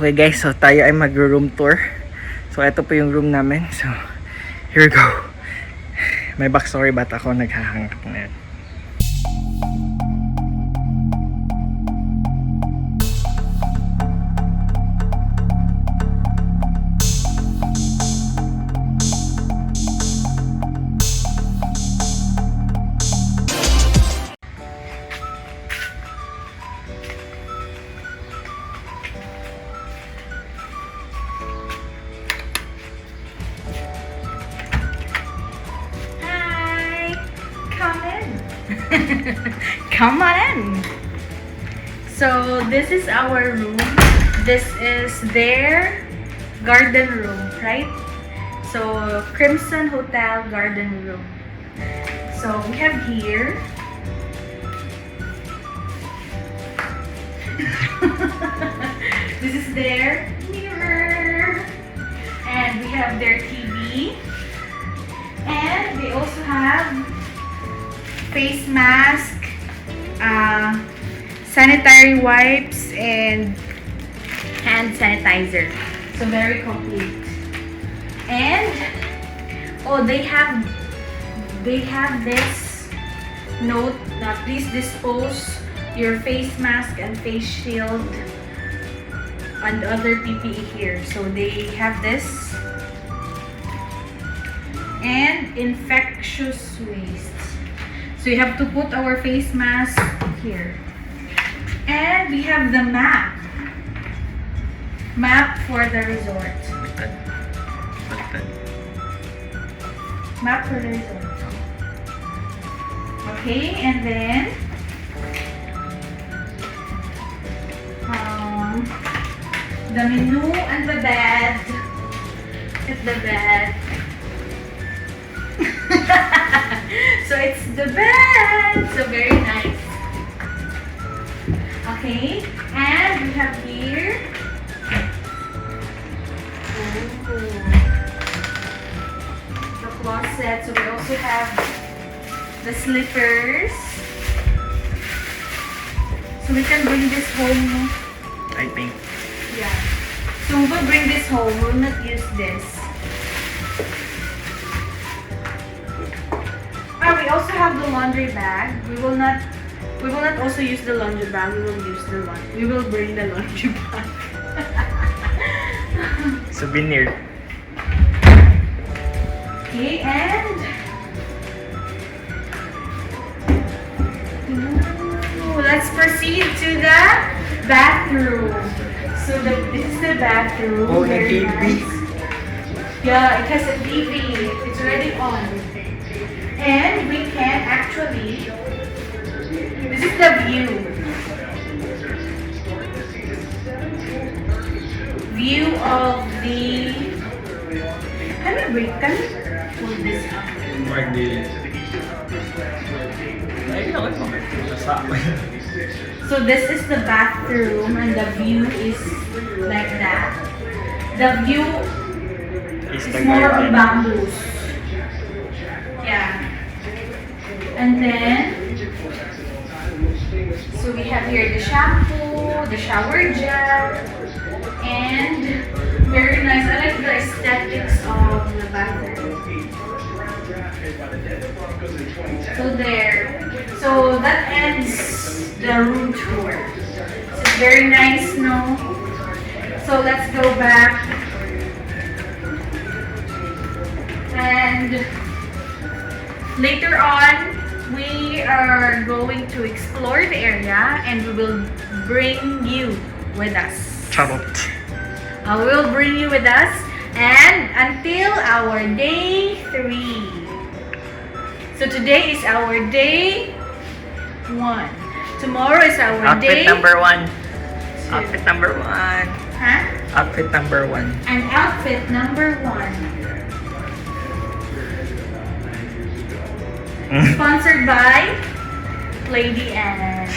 Okay guys, so tayo ay mag-room tour. So ito po yung room namin. So here we go. May backstory ba't ako naghahangak na yan. Come on in. So this is our room. This is their garden room, right? So Crimson Hotel garden room. So we have here this is their mirror, and we have their TV, and they also have face mask, sanitary wipes, and hand sanitizer. So very complete. And oh, they have this note that please dispose your face mask and face shield and other PPE here. So they have this, and infectious waste. So you have to put our face mask here. And we have the map for the resort. Map for the resort. Okay, and then the menu and the bed. It's the bed. So it's the bed. So very nice. Okay, and we have here the closet. So we also have the slippers. So we can bring this home. I think. Yeah. So we will bring this home. We will not use this. We also have the laundry bag. We will not also use the laundry bag. We will bring the laundry bag. Souvenir. Okay, and let's proceed to the bathroom. So this is the bathroom. Oh, the Very TV. nice. Yeah, it has a TV. It's already on. And we can actually, this is the view of the, can we pull this up? So this is the bathroom, and the view is like that. The view is more on bamboos. Yeah. And then, so we have here the shampoo, the shower gel, and very nice. I like the aesthetics of the bathroom. So there. So that ends the room tour. So it's very nice, no? So let's go back. And later on, we are going to explore the area, and we will bring you with us. Charot. We will bring you with us, and until our day 3. So today is our day 1. Tomorrow is our day. Outfit number 1. 2. Outfit number 1. Huh? Outfit number 1. And outfit number 1. Sponsored by Lady Anne.